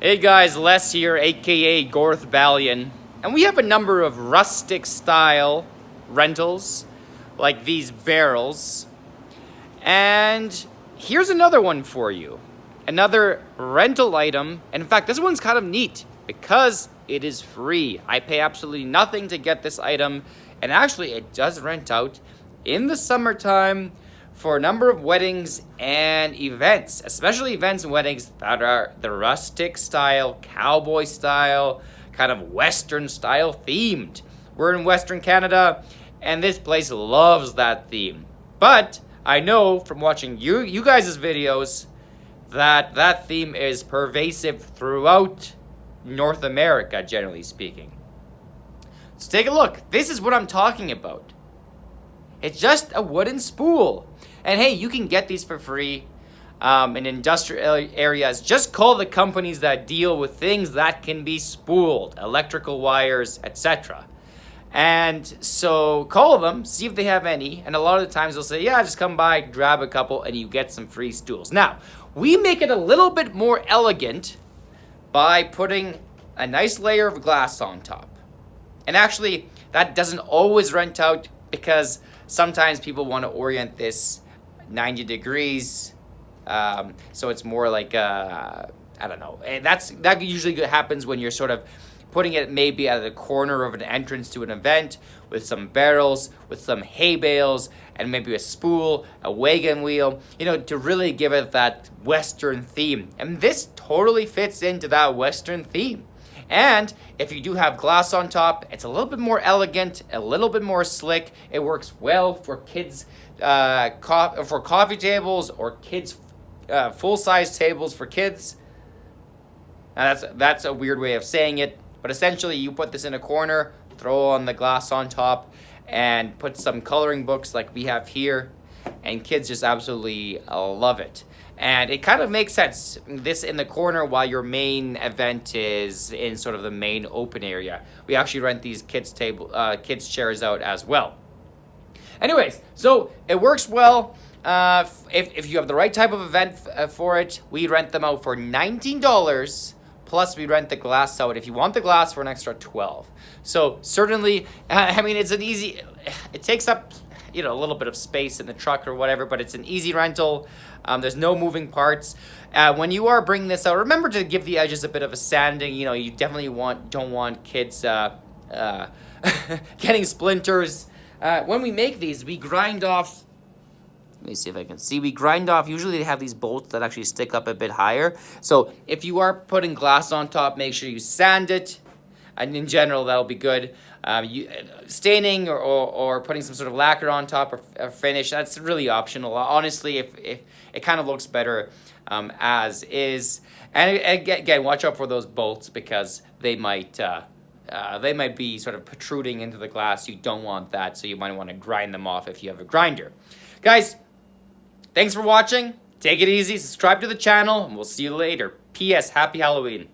Hey guys, Les here, aka Gorth Ballion, and we have a number of rustic style rentals, like these barrels. And here's another one for you. Another rental item, and in fact, this one's kind of neat because it is free. I pay absolutely nothing to get this item, and actually it does rent out in the summertime for a number of weddings and events, especially events and weddings that are the rustic style, cowboy style, kind of Western style themed. We're in Western Canada, and this place loves that theme. But I know from watching you guys' videos that that theme is pervasive throughout North America, generally speaking. So take a look. This is what I'm talking about. It's just a wooden spool. And hey, you can get these for free in industrial areas. Just call the companies that deal with things that can be spooled, electrical wires, etc. And so call them, see if they have any. And a lot of the times they'll say, yeah, just come by, grab a couple, and you get some free stools. Now, we make it a little bit more elegant by putting a nice layer of glass on top. And actually, that doesn't always rent out because sometimes people want to orient this 90 degrees. So it's more like, I don't know. And that usually happens when you're sort of putting it maybe at the corner of an entrance to an event with some barrels, with some hay bales, and maybe a spool, a wagon wheel, to really give it that Western theme. And this totally fits into that Western theme. And if you do have glass on top, it's a little bit more elegant, a little bit more slick. It works well for kids, for coffee tables or kids, full-size tables for kids. Now that's a weird way of saying it, but essentially you put this in a corner, throw on the glass on top, and put some coloring books like we have here, and kids just absolutely love it. And it kind of makes sense, this in the corner while your main event is in sort of the main open area. We actually rent these kids chairs out as well. Anyways, so it works well. If you have the right type of event for it, we rent them out for $19. Plus, we rent the glass out if you want the glass for an extra $12. So certainly, it's an easy. It takes up a little bit of space in the truck or whatever, but it's an easy rental. There's no moving parts. When you are bringing this out, remember to give the edges a bit of a sanding. You definitely don't want kids getting splinters. When we make these, we grind off. Let me see if I can see. We grind off. Usually they have these bolts that actually stick up a bit higher. So if you are putting glass on top, make sure you sand it. And in general, that'll be good. Staining or putting some sort of lacquer on top or finish, that's really optional. Honestly, if it kind of looks better as is. And again, watch out for those bolts because they might be sort of protruding into the glass. You don't want that, so you might want to grind them off if you have a grinder. Guys, thanks for watching. Take it easy. Subscribe to the channel, and we'll see you later. P.S. Happy Halloween.